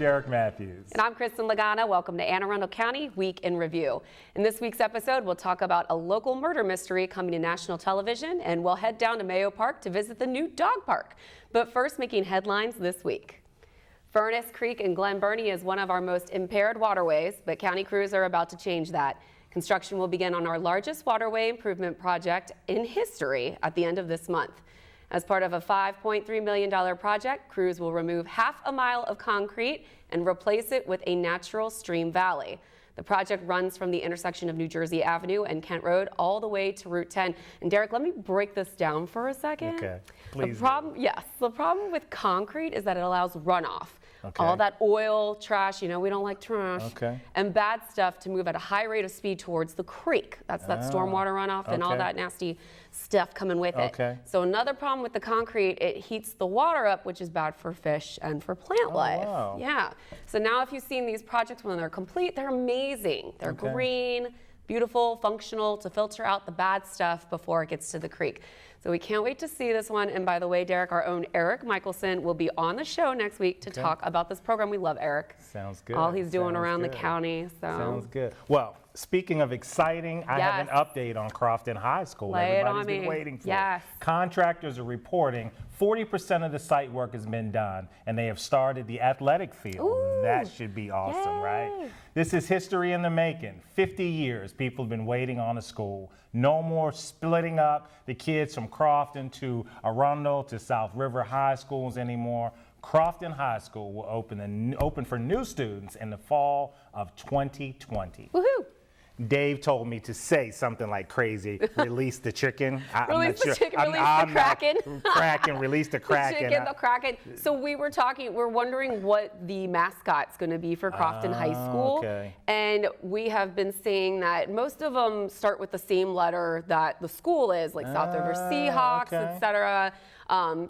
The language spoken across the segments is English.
Derek Matthews. And I'm Kristin Lagana. Welcome to Arundel County Week in Review. In this week's episode, we'll talk about a local murder mystery coming to national television, and we'll head down to Mayo Park to visit the new dog park. But first, making headlines this week. Furnace Creek in Glen Burnie is one of our most impaired waterways, but county crews are about to change that. Construction will begin on our largest waterway improvement project in history at the end of this month. As part of a $5.3 million project, crews will remove half a mile of concrete and replace it with a natural stream valley. The project runs from the intersection of New Jersey Avenue and Kent Road all the way to Route 10. And Derek, let me break this down for a second. Okay, please. The problem with concrete is that it allows runoff. Okay. All that oil, trash, we don't like trash, okay, and bad stuff to move at a high rate of speed towards the creek. That's that stormwater runoff and all that nasty stuff coming with it. So another problem with the concrete, it heats the water up, which is bad for fish and for plant life. Wow. Yeah. So now if you've seen these projects when they're complete, they're amazing. They're green, beautiful, functional to filter out the bad stuff before it gets to the creek. So we can't wait to see this one. And by the way, Derek, our own Eric Michelson will be on the show next week to talk about this program. We love Eric. Sounds good. All he's doing around the county. So. Sounds good. Well, speaking of exciting, I have an update on Crofton High School. Everybody's been waiting for it. Contractors are reporting 40% of the site work has been done, and they have started the athletic field. Ooh. That should be awesome, right? This is history in the making. 50 years people have been waiting on a school. No more splitting up the kids from Crofton to Arundel to South River High Schools anymore. Crofton High School will open for new students in the fall of 2020. Woohoo! Dave told me to say something like crazy, release the chicken. Release the chicken, release the kraken. Kraken, release the kraken. The chicken, the kraken. So we're wondering what the mascot's going to be for Crofton High School. Okay. And we have been seeing that most of them start with the same letter that the school is, like South River Seahawks, etc.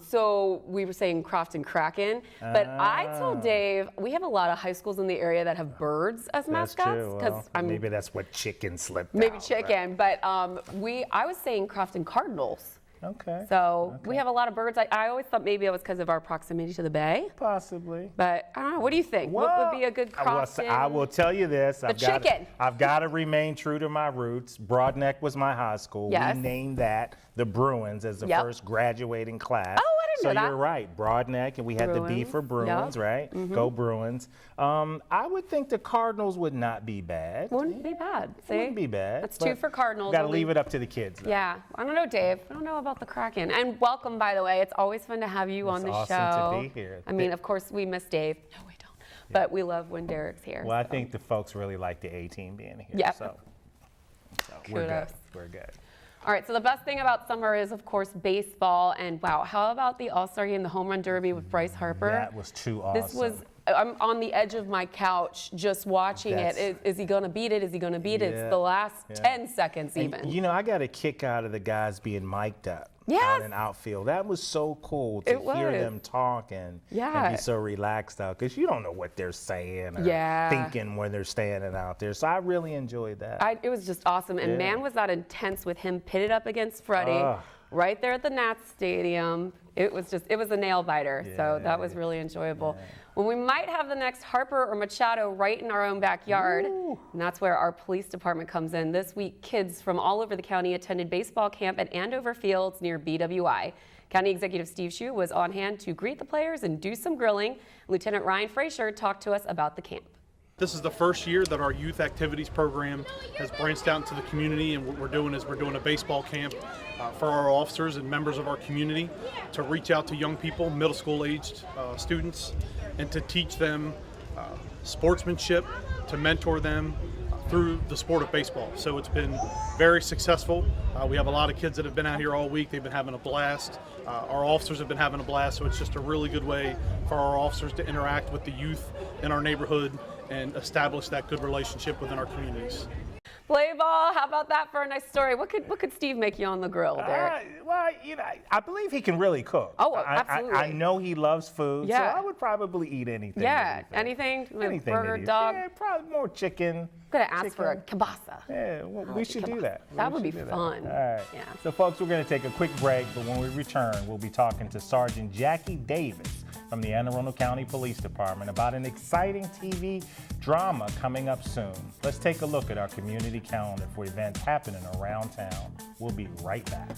So we were saying Crofton Kraken, but I told Dave we have a lot of high schools in the area that have birds as mascots. Because maybe that's what chicken slipped maybe out, chicken, right? but I was saying Crofton Cardinals. Okay. So we have a lot of birds. I always thought maybe it was because of our proximity to the bay. Possibly. But I don't know. What do you think? Well, what would be a good Crofton? I will tell you this. Chicken. I've got to remain true to my roots. Broadneck was my high school. Yes. We named that the Bruins as the first graduating class. Oh, I didn't know that. So you're right. Broadneck, and we had the B for Bruins, right? Go Bruins. I would think the Cardinals would not be bad. Wouldn't be bad. See? Wouldn't be bad. That's 2 for Cardinals. Got to leave it up to the kids, though. Yeah. I don't know, Dave. I don't know about the Kraken. And welcome, by the way. It's always fun to have you on the show. Awesome to be here. I mean, of course, we miss Dave. No, we don't. But we love when Derek's here. Well, I think the folks really like the A-team being here. Yep. So we're good. We're good. All right, so the best thing about summer is, of course, baseball. And wow, how about the All-Star Game, the Home Run Derby with Bryce Harper? That was too awesome. I'm on the edge of my couch just watching it. Is he going to beat it? Is he going to beat it? It's the last 10 seconds even. I got a kick out of the guys being mic'd up. Yes. Out in outfield. That was so cool to hear them talk and be so relaxed out, because you don't know what they're saying or thinking when they're standing out there. So I really enjoyed that. It was just awesome. And man, was that intense with him pitted up against Freddie right there at the Nats Stadium. It was a nail biter. So that was really enjoyable. Well, we might have the next Harper or Machado right in our own backyard. And that's where our police department comes in. This week, kids from all over the county attended baseball camp at Andover Fields near BWI. County Executive Steve Shue was on hand to greet the players and do some grilling. Lieutenant Ryan Frazier talked to us about the camp. This is the first year that our youth activities program has branched out into the community, and what we're doing is we're doing a baseball camp for our officers and members of our community to reach out to young people, middle school aged students, and to teach them sportsmanship, to mentor them through the sport of baseball. So it's been very successful. We have a lot of kids that have been out here all week. They've been having a blast. Our officers have been having a blast, so it's just a really good way for our officers to interact with the youth in our neighborhood and establish that good relationship within our communities. Play ball. How about that for a nice story? What could Steve make you on the grill, Derek? Well, I believe he can really cook. Oh, absolutely. I know he loves food, so I would probably eat anything. Yeah, anything? Burger, dog? Yeah, probably more chicken. I'm going to ask for a kielbasa. Yeah, we should do that. That would be fun. All right. Yeah. So, folks, we're going to take a quick break, but when we return, we'll be talking to Sergeant Jackie Davis from the Anne Arundel County Police Department about an exciting TV drama coming up soon. Let's take a look at our community calendar for events happening around town. We'll be right back.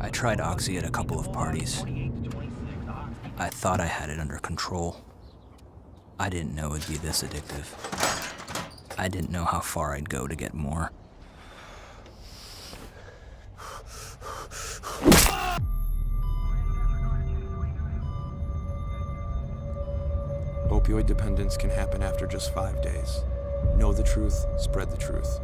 I tried Oxy at a couple of parties. I thought I had it under control. I didn't know it'd be this addictive. I didn't know how far I'd go to get more. Opioid dependence can happen after just 5 days. Know the truth, spread the truth.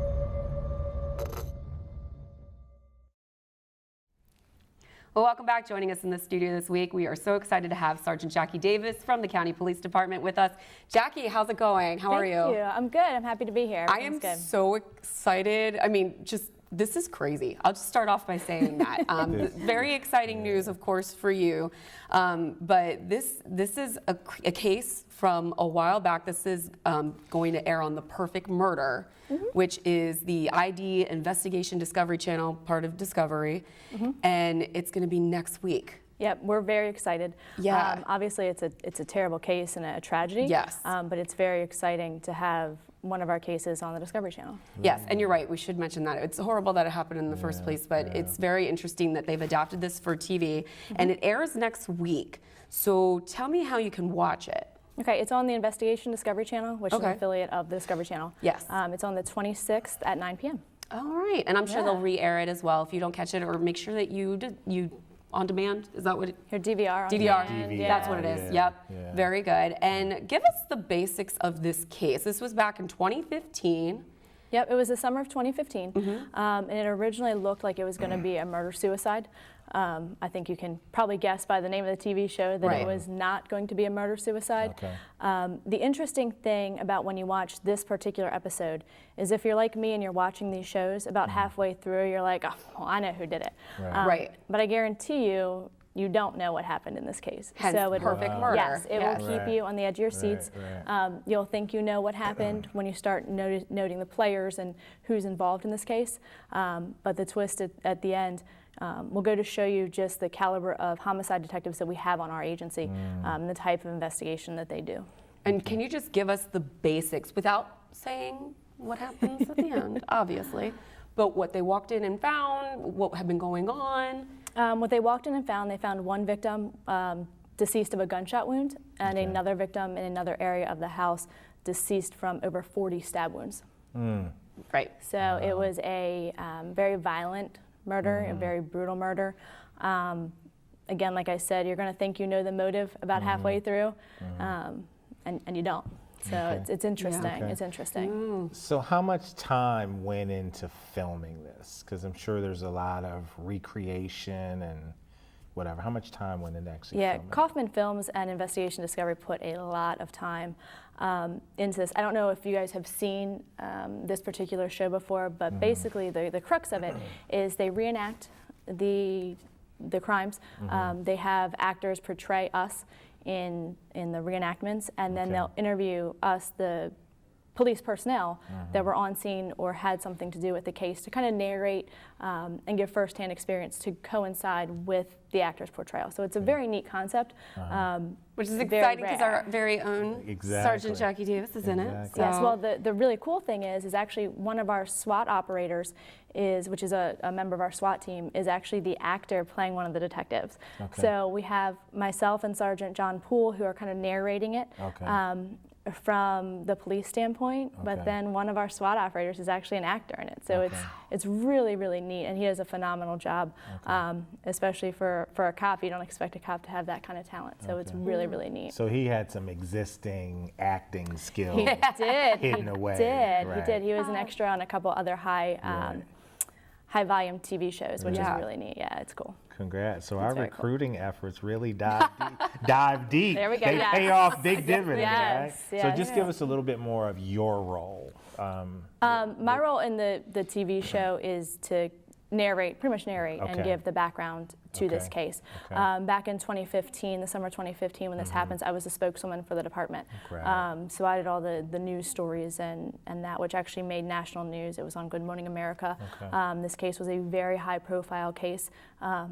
Well, welcome back. Joining us in the studio this week, we are so excited to have Sergeant Jackie Davis from the County Police Department with us. Jackie, how's it going? How are you? Thank you. I'm good. I'm happy to be here. I am so excited. I mean, this is crazy. I'll just start off by saying that. Very exciting news, of course, for you. But this is a case from a while back. This is going to air on The Perfect Murder, which is the ID Investigation Discovery Channel, part of Discovery. And it's going to be next week. Yep, we're very excited. Yeah. Obviously, it's a terrible case and a tragedy. Yes. But it's very exciting to have one of our cases on the Discovery Channel. Yes, and you're right. We should mention that. It's horrible that it happened in the first place, but it's very interesting that they've adapted this for TV, and it airs next week. So tell me how you can watch it. Okay, it's on the Investigation Discovery Channel, which is an Okay. affiliate of the Discovery Channel. Yes. It's on the 26th at 9 p.m. All right, and I'm sure Yeah. they'll re-air it as well if you don't catch it, or make sure that you on demand. Is that what it? Your DVR. On DVR. demand, That's what it is. Yeah, Yep. yeah. Very good. And give us the basics of this case. This was back in 2015. Yep, it was the summer of 2015, and it originally looked like it was going to be a murder-suicide. I think you can probably guess by the name of the TV show that Right. it was not going to be a murder-suicide. Okay. The interesting thing about when you watch this particular episode is if you're like me and you're watching these shows, about halfway through you're like, oh, well, I know who did it. Right. Right. But I guarantee you, you don't know what happened in this case. Hence, so it Perfect Murder. Yes, it will keep Right. you on the edge of your seats. Right. You'll think you know what happened when you start noting the players and who's involved in this case. But the twist at the end will go to show you just the caliber of homicide detectives that we have on our agency and the type of investigation that they do. And can you just give us the basics without saying what happens at the end, obviously, but what they walked in and found, what had been going on? What they walked in and found, they found one victim deceased of a gunshot wound and another victim in another area of the house deceased from over 40 stab wounds. Right. So it was a very violent murder, a very brutal murder. Again, like I said, you're going to think you know the motive about halfway through, and you don't. So it's interesting. Okay. It's interesting. So how much time went into filming this? Because I'm sure there's a lot of recreation and whatever. How much time went into actually Yeah, filming? Kaufman Films and Investigation Discovery put a lot of time into this. I don't know if you guys have seen this particular show before, but basically the crux of it is they reenact the crimes. They have actors portray us in the reenactments, and then they'll interview us, the police personnel that were on scene or had something to do with the case, to kind of narrate and give firsthand experience to coincide with the actor's portrayal. So it's a very neat concept. Which is very exciting because rare. our very own Exactly. Sergeant Jackie Davis is in it. Exactly. So. Yes, well, the really cool thing is actually one of our SWAT operators which is a member of our SWAT team, is actually the actor playing one of the detectives. Okay. So we have myself and Sergeant John Poole who are kind of narrating it. Okay. from the police standpoint, but Okay. then one of our SWAT operators is actually an actor in it. So Okay. it's really, really neat, and he does a phenomenal job, especially for a cop. You don't expect a cop to have that kind of talent, so it's really, really neat. So he had some existing acting skills. He did. hidden away, He did. right. He did. He was an extra on a couple other high volume TV shows, which is Yeah. really neat. Yeah, it's cool. Congrats. So our very cool. recruiting efforts really dive deep. There we go, They yes. pay off big dividends, Yes, right? yeah, So just yeah. give us a little bit more of your role. My role in the TV show is to pretty much narrate Okay. and give the background to this Okay. case. Okay. Back in 2015, the summer 2015, when this happens, I was the spokeswoman for the department. Great. So I did all the news stories and that, which actually made national news. It was on Good Morning America. Okay. This case was a very high-profile case that,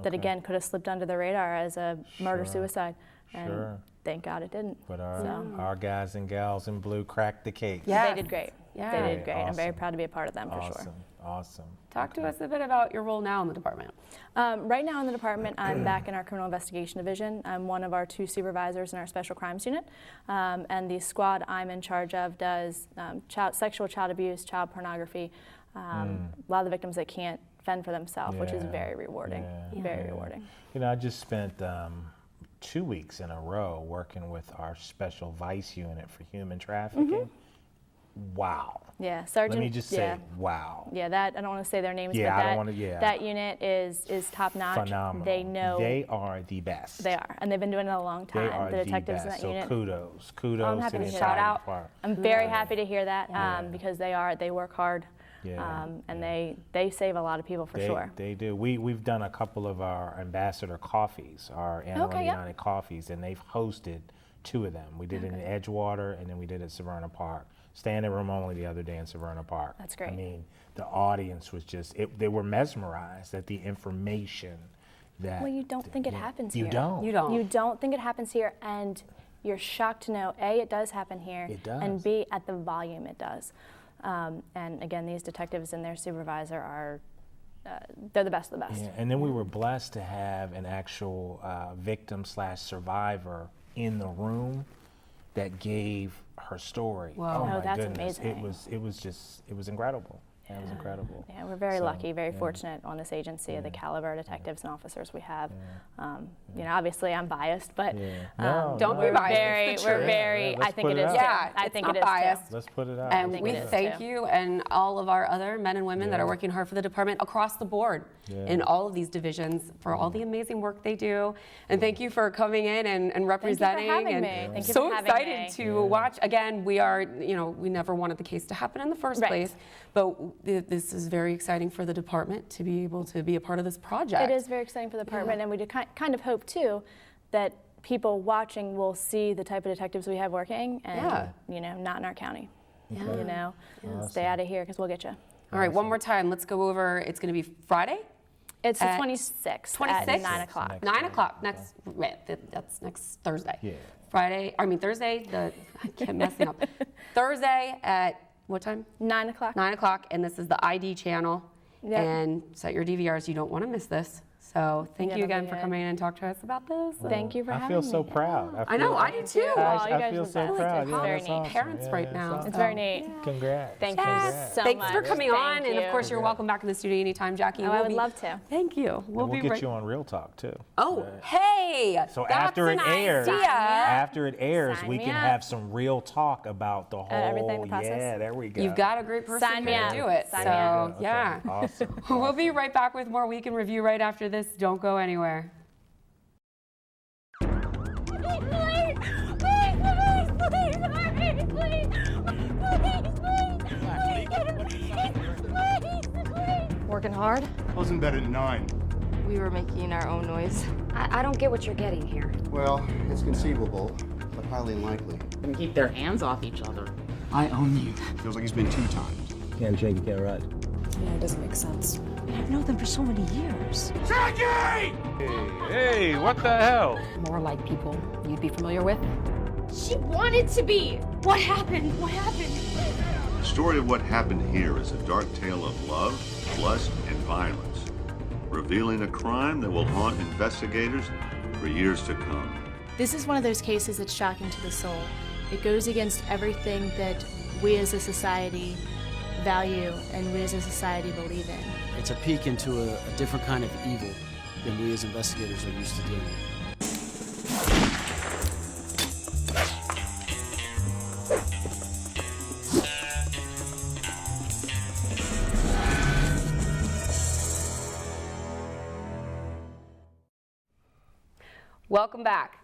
Okay. again, could have slipped under the radar as a murder-suicide. And Sure. thank God it didn't. But So- our guys and gals in blue cracked the case. Yeah. They did great. Yeah. They did great. I'm very Awesome. proud to be a part of them, for sure. Awesome. Awesome. Talk to us a bit about your role now in the department. Right now in the department, I'm back in our criminal investigation division. I'm one of our 2 supervisors in our special crimes unit. And the squad I'm in charge of does sexual child abuse, child pornography, a lot of the victims that can't fend for themselves, which is Yeah. very rewarding. Yeah. Very Yeah. rewarding. You know, I just spent 2 weeks in a row working with our special vice unit for human trafficking. Wow. Yeah, Sergeant. Let me just say, wow. Yeah, that I don't want to say their names, Yeah, but I that don't wanna- yeah. that unit is top notch. Phenomenal. They know They are the best. they are, and they've been doing it a long They time. are The detectives best. in that So unit. kudos I'm to happy the to hear entire that. Shout out. department. I'm very happy to hear that because they work hard. Yeah, And they save a lot of people for sure. They do. We've done a couple of our ambassador coffees, our Anne Arundel yeah. United coffees, and they've hosted 2 of them. We did it in Edgewater, and then we did it at Severna Park. Standing room only the other day in Severna Park. That's great. I mean, the audience was just, they were mesmerized at the information that. Well, you don't think it happens You here. don't. You don't. You don't think it happens here, and you're shocked to know, A, it does happen here, It does. and B, at the volume it does. And again, these detectives and their supervisor are, they're the best of the best. Yeah, and then we were blessed to have an actual victim/survivor in the room that gave her story. Wow. Oh Oh, my that's goodness. amazing. It was incredible. It was incredible. Yeah, we're very So, lucky, very yeah. fortunate on this agency of the caliber of detectives and officers we have. You know, obviously I'm biased, but Yeah. Don't be we're biased. very, It's the we're truth. very. Yeah, let's I think put it it is out. too. Yeah, I it's think not it is biased. too. Let's put it out. And think we it is, thank too. you and all of our other men and women that Yeah. are working hard for the department across the board Yeah. in all of these divisions for all the amazing work they do. And thank you for coming in and representing. having and me. Thank you so for having excited me. to watch. Again, we are, we never wanted the case to happen in the first Right. place, but this is very exciting for the department to be able to be a part of this project. It is very exciting for the department, and we do kind of hope too that people watching will see the type of detectives we have working, and not in our county. Stay out of here because we'll get you. All right, one more time. Let's go over. It's going to be Friday. It's the At 26th 26th? at 9 o'clock. 9 o'clock next. Wait, that's next Thursday. Yeah. Thursday. I keep messing up. Thursday at what time? 9 o'clock. 9 o'clock, and this is the ID channel. Yep. And set your DVRs. You don't want to miss this. So thank Yeah, you that'll again be for good. coming in and talk to us about this. Thank you for I having feel me. so proud. I know, I do too. you I guys feel are so the proud. best. Yeah, Very that's neat. awesome. Parents right Yeah, now. awesome. It's very neat. Congrats. Thank you Congrats. so Thanks much. for coming on, Thank and of you. course you're welcome back in the studio anytime, Jackie. Oh, We'll I would be- love to. Thank you. We'll We'll be get right. you on Real Talk too. Oh, hey! So that's after it an airs, idea. after it airs, Sign we me can up. have some real talk about the whole. everything, the process? Yeah, there we go. You've got a great person Sign me to up. do it. Sign so me up. Okay, yeah. Awesome. We'll be right back with more Week in Review right after this. Don't go anywhere. Working hard? Wasn't better than 9. We were making our own noise. I don't get what you're getting here. Well, it's conceivable, but highly unlikely. And keep their hands off each other. I own you. Feels like he's been 2 times. Can't shake, you can't ride. Yeah, it doesn't make sense. I've known them for so many years. Hey, what the hell? More like people you'd be familiar with. She wanted to be! What happened? What happened? The story of what happened here is a dark tale of love, lust, and violence, revealing a crime that will haunt investigators for years to come. This is one of those cases that's shocking to the soul. It goes against everything that we as a society value and we as a society believe in. It's a peek into a different kind of evil than we as investigators are used to dealing with. Welcome back.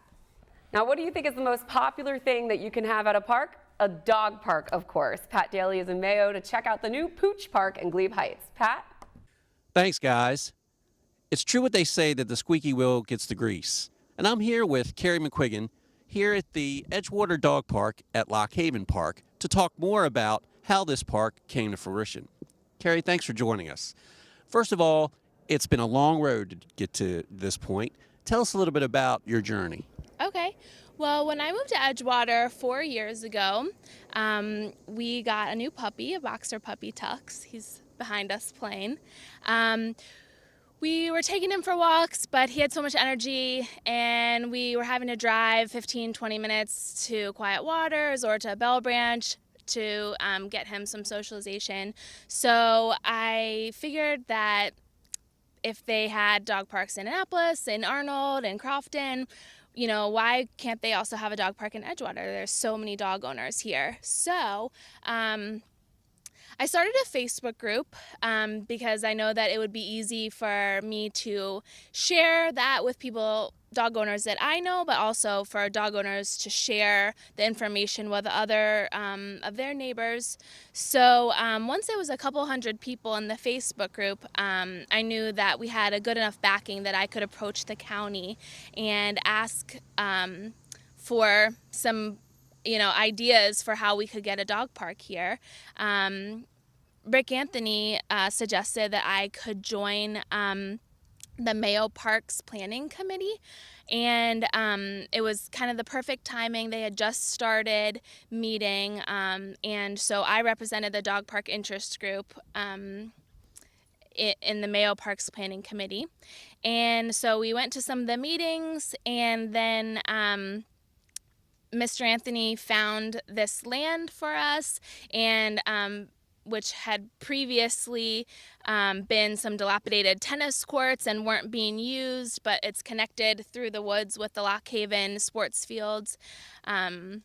Now, what do you think is the most popular thing that you can have at a park? A dog park, of course. Pat Daly is in Mayo to check out the new Pooch Park in Glebe Heights. Pat? Thanks, guys. It's true what they say that the squeaky wheel gets the grease. And I'm here with Carrie McQuiggan here at the Edgewater Dog Park at Lock Haven Park to talk more about how this park came to fruition. Carrie, thanks for joining us. First of all, it's been a long road to get to this point. Tell us a little bit about your journey. Okay. Well, when I moved to Edgewater 4 years ago, we got a new puppy, a boxer puppy, Tux. He's behind us playing. We were taking him for walks, but he had so much energy, and we were having to drive 15, 20 minutes to Quiet Waters or to Bell Branch to get him some socialization. So I figured that if they had dog parks in Annapolis, in Arnold, in Crofton, you know, why can't they also have a dog park in Edgewater? There's so many dog owners here. So I started a Facebook group because I know that it would be easy for me to share that with people, dog owners that I know, but also for dog owners to share the information with other of their neighbors. So once there was a couple hundred people in the Facebook group, I knew that we had a good enough backing that I could approach the county and ask for some, ideas for how we could get a dog park here. Rick Anthony suggested that I could join the Mayo Parks Planning Committee, and it was kind of the perfect timing. They had just started meeting, and so I represented the Dog Park Interest Group in the Mayo Parks Planning Committee. And so we went to some of the meetings, and then Mr. Anthony found this land for us, and which had previously been some dilapidated tennis courts and weren't being used, but it's connected through the woods with the Lock Haven sports fields. And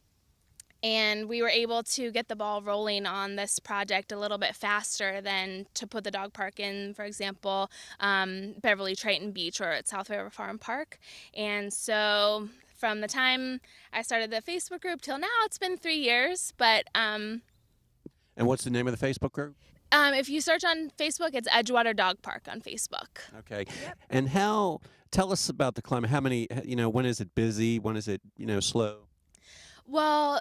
we were able to get the ball rolling on this project a little bit faster than to put the dog park in, for example, Beverly Triton Beach or at South River Farm Park. And so from the time I started the Facebook group till now, it's been 3 years, but And what's the name of the Facebook group? if you search on Facebook, it's Edgewater Dog Park on Facebook. Okay. Yep. And tell us about the climate. How many, when is it busy? When is it, slow? Well,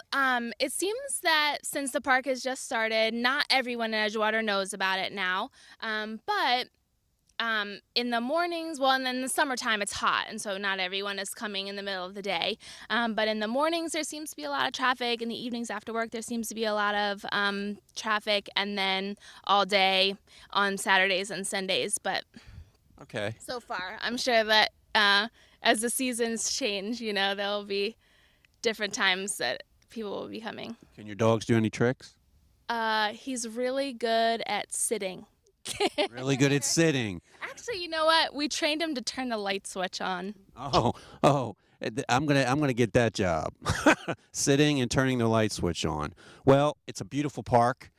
it seems that since the park has just started, not everyone in Edgewater knows about it now. But in the mornings, and then in the summertime it's hot, and so not everyone is coming in the middle of the day. But in the mornings there seems to be a lot of traffic. In the evenings after work there seems to be a lot of traffic, and then all day on Saturdays and Sundays. But okay, so far I'm sure that as the seasons change, there'll be different times that people will be coming. Can your dogs do any tricks? He's really good at sitting. Really good at sitting. Actually, you know what? We trained him to turn the light switch on. Oh, I'm gonna get that job. Sitting and turning the light switch on. Well, it's a beautiful park.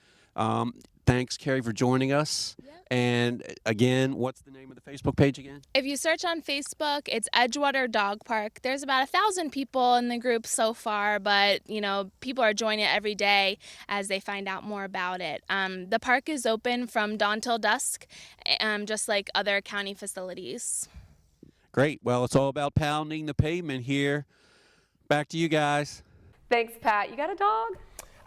Thanks, Carrie, for joining us. Yep. And again, what's the name of the Facebook page again? If you search on Facebook, it's Edgewater Dog Park. There's about 1,000 people in the group so far, but people are joining it every day as they find out more about it. The park is open from dawn till dusk, just like other county facilities. Great. Well, it's all about pounding the pavement here. Back to you guys. Thanks, Pat. You got a dog?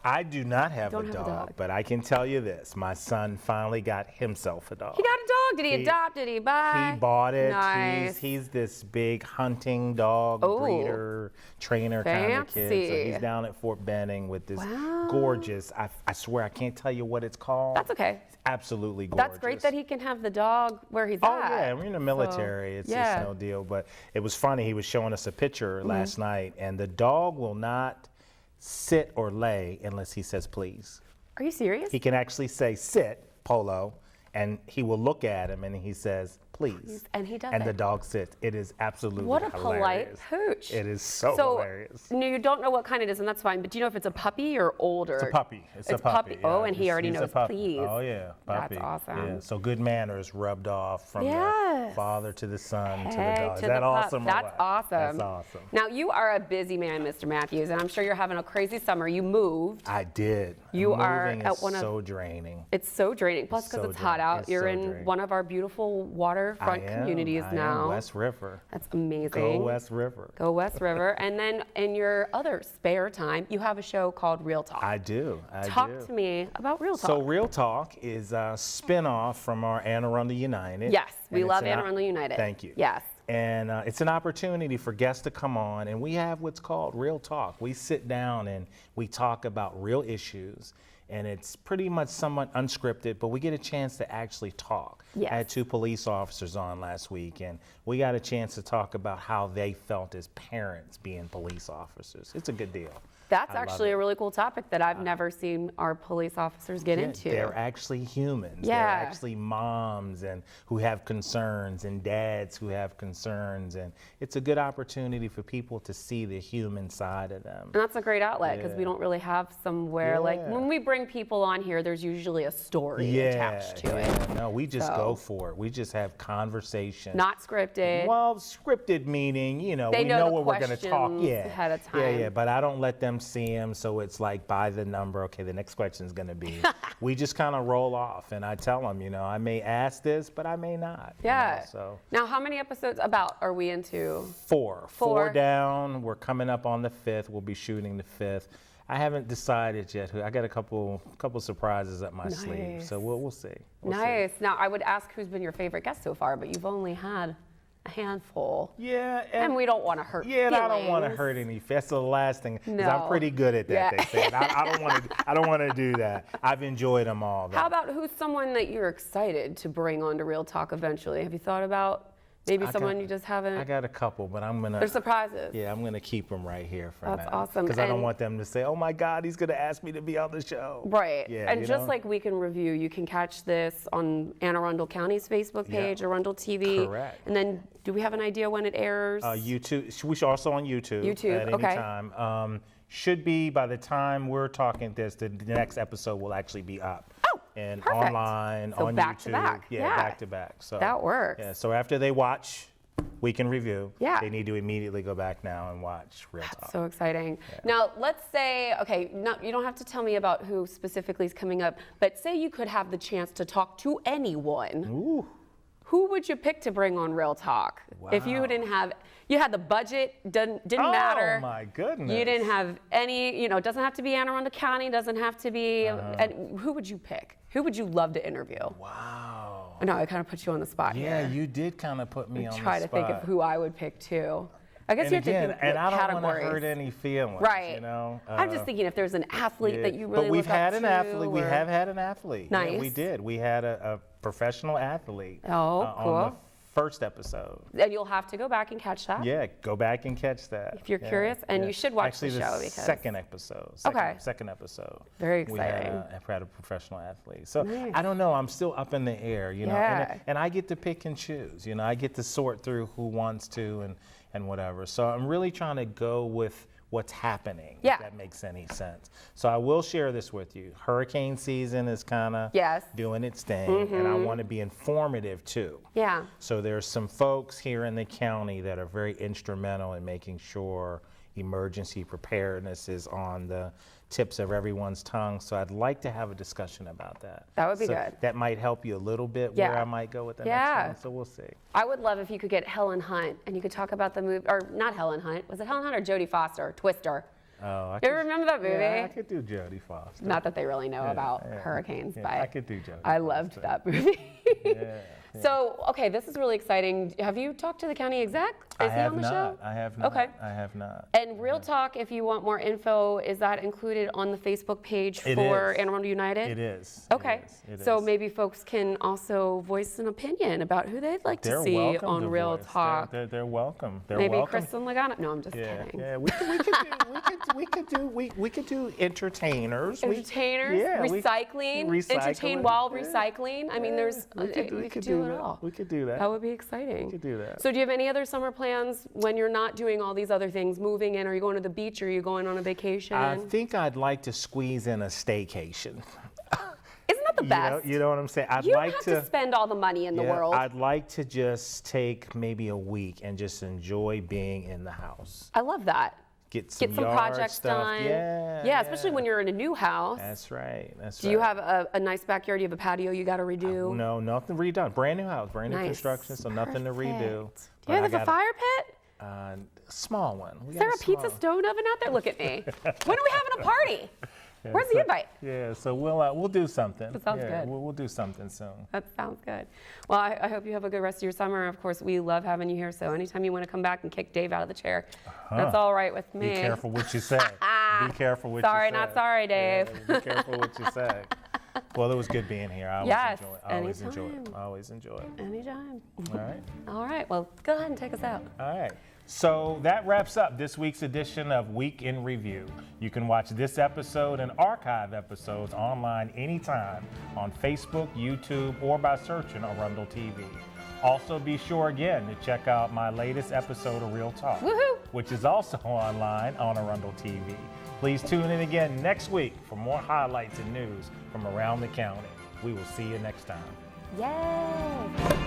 I do not have Don't a have a dog, dog. but I can tell you this. My son finally got himself a dog. He got a dog. Did he adopt? Did he buy? He bought it. Nice. He's this big hunting dog breeder, trainer kind of kid. So Fancy. he's down at Fort Benning with this gorgeous, I swear I can't tell you what it's called. That's okay. It's absolutely gorgeous. That's great that he can have the dog where he's Oh at. yeah, we're in the military. It's no deal. But it was funny. He was showing us a picture last night, and the dog will not sit or lay unless he says please. Are you serious? He can actually say sit, Polo, and he will look at him and he says please. And he does And it. the dog sits. It is absolutely What a hilarious. polite pooch. It is so hilarious. No, you don't know what kind it is, and that's fine. But do you know if it's a puppy or older? It's a puppy. It's a puppy. Yeah. Oh, and he already He's a knows puppy. please. Oh yeah, puppy. That's awesome. Yeah. So good manners rubbed off from the Yes. father to the son to the Hey, dog. Is to that the pup. awesome? or That's what? awesome. That's awesome. Now, you are a busy man, Mr. Matthews, and I'm sure you're having a crazy summer. You moved. I did. You are Moving at is one of- so draining. It's so draining. Plus, because So it's hot draining. out, It's you're so in draining. one of our beautiful waterfront communities I am. now. West River. That's amazing. Go West River. Go West River. And then in your other spare time, you have a show called Real Talk. I do. Talk to me about Real Talk. So Real Talk is a spin-off from our Anne Arundel United. Yes, we And it's love an Anne Arundel United. Thank you. Yes. And it's an opportunity for guests to come on, and we have what's called Real Talk. We sit down and we talk about real issues, and it's pretty much somewhat unscripted, but we get a chance to actually talk. Yes. I had 2 police officers on last week, and we got a chance to talk about how they felt as parents being police officers. It's a good deal. That's I love actually it. a really cool topic that I've never seen our police officers get into. They're actually humans. Yeah. They're actually moms and who have concerns and dads who have concerns. And it's a good opportunity for people to see the human side of them. And that's a great outlet because we Yeah. don't really have somewhere like Yeah. when we bring people on here, there's usually a story attached to it. No, we just So- go for it. We just have conversation. Not scripted. Well, scripted meaning, you know, They we know know the what we're going to talk. questions Yeah. ahead of Yeah, time. yeah, but I don't let them see them, so it's like by the number. Okay, the next question is going to be. We just kind of roll off, and I tell them, you know, I may ask this, but I may not. you Yeah. know, so Now, how many episodes about are we into? 4 Four. down. We're coming up on the 5th. We'll be shooting the 5th. I haven't decided yet. I got a couple surprises up my sleeve, so we'll see. We'll see. Nice. Now, I would ask who's been your favorite guest so far, but you've only had a handful. Yeah, and we don't want to hurt. Yeah, and I don't want to feelings. hurt any. That's the last thing. Because No. I'm pretty good at that. Yeah. They say. I don't want to. I don't want to do that. I've enjoyed them all. Though. How about who's someone that you're excited to bring on to Real Talk eventually? Have you thought about maybe someone you just haven't? I got a couple, but I'm gonna. They're surprises. Yeah, I'm gonna keep them right here for That's now. awesome. Because I don't And- want them to say, "Oh my God, he's gonna ask me to be on the show." Right. Yeah. And you just know? like Week in Review, you can catch this on Anne Arundel County's Facebook Yeah. page, Arundel TV. Correct. And then, do we have an idea when it airs? YouTube. We should also on YouTube. YouTube, at any okay. time. Should be by the time we're talking this, the next episode will actually be up. Oh, and perfect. online, So on back YouTube. to back. Yeah, back to back. So That works. Yeah, so after they watch Week in Review, Yeah. they need to immediately go back now and watch Real Talk. So exciting. Now, let's say, okay, you don't have to tell me about who specifically is coming up, but say you could have the chance to talk to anyone. Ooh. Who would you pick to bring on Real Talk? If you didn't have, you had the budget, didn't matter. Oh my goodness. You didn't have any, it doesn't have to be Anne Arundel County, doesn't have to be, and who would you pick? Who would you love to interview? Wow. I know, I kind of put you on the spot Yeah, here. you did kind of put me on the spot. Try to think of who I would pick too. I guess And you have again, to think and I don't categories. want to hurt any feelings. Right. You know. I'm just thinking if there's an athlete that you really But we've look up had an to, athlete. We or- have had an athlete. Nice. Yeah, we did. We had a professional athlete. Oh, on cool. the first episode. And you'll have to go back and catch that. Yeah, go back and catch that. If you're curious, and you should watch Actually, the show because second episode. Okay. Second episode. Very We had exciting. had a professional athlete. So Nice. I don't know. I'm still up in the air, you know. Yeah. And I get to pick and choose. You know, I get to sort through who wants to and whatever. So I'm really trying to go with what's happening. Yeah. If that makes any sense. So I will share this with you. Hurricane season is kind of doing its thing, and I want to be informative too. Yeah. So there's some folks here in the county that are very instrumental in making sure emergency preparedness is on the tips of everyone's tongue. So I'd like to have a discussion about that. That would be So good. That might help you a little bit where Yeah. I might go with the Yeah. next one. So we'll see. I would love if you could get Helen Hunt and you could talk about the movie, or not Helen Hunt. Was it Helen Hunt or Jodie Foster? Twister. Oh, I You remember that movie? Yeah, I could do Jodie Foster. Not that they really know Yeah, about yeah, hurricanes, yeah, but I could do Jodie I loved that movie. Yeah. So, okay, this is really exciting. Have you talked to the county exec? Is he on the show? I have not. Okay. I have not. And Real Talk, if you want more info, is that included on the Facebook page for Anne Arundel United? It is. Okay. It So is. maybe folks can also voice an opinion about who they'd like to see welcome on to Real voice. Talk. They're welcome. They're Maybe welcome. Kristin Lagana. No, I'm just Yeah, kidding. yeah. We could do entertainers. Entertainers, recycling, entertain while recycling. I mean, we could do it all. We could do that. That would be exciting. We could do that. So do you have any other summer plans when you're not doing all these other things, moving in? Are you going to the beach? Or are you going on a vacation? I think I'd like to squeeze in a staycation. Isn't that the best? You know what I'm saying? You don't have to spend all the money in the world. I'd like to just take maybe a week and just enjoy being in the house. I love that. Get some yard projects stuff. done. Yeah, especially when you're in a new house. That's right. Do you have a nice backyard? Do you have a patio you got to redo? No, nothing redone. Brand new house, brand new Nice. construction, so nothing to redo. Do you have a fire pit? Small one. Is there a pizza stone oven out there? Look at me. When are we having a party? Yeah, Where's the invite? Yeah, so we'll do something. That sounds good. We'll do something soon. That sounds good. Well, I hope you have a good rest of your summer. Of course, we love having you here. So anytime you want to come back and kick Dave out of the chair, that's all right with me. Be careful what you say. Be careful what you say. Sorry, not sorry, Dave. Yeah, be careful what you say. Well, it was good being here. I always enjoy it. I always enjoy it. Anytime. All right. All right. Well, go ahead and take us out. All right. So that wraps up this week's edition of Week in Review. You can watch this episode and archive episodes online anytime on Facebook, YouTube, or by searching Arundel TV. Also, be sure again to check out my latest episode of Real Talk, which is also online on Arundel TV. Please tune in again next week for more highlights and news from around the county. We will see you next time. Yay!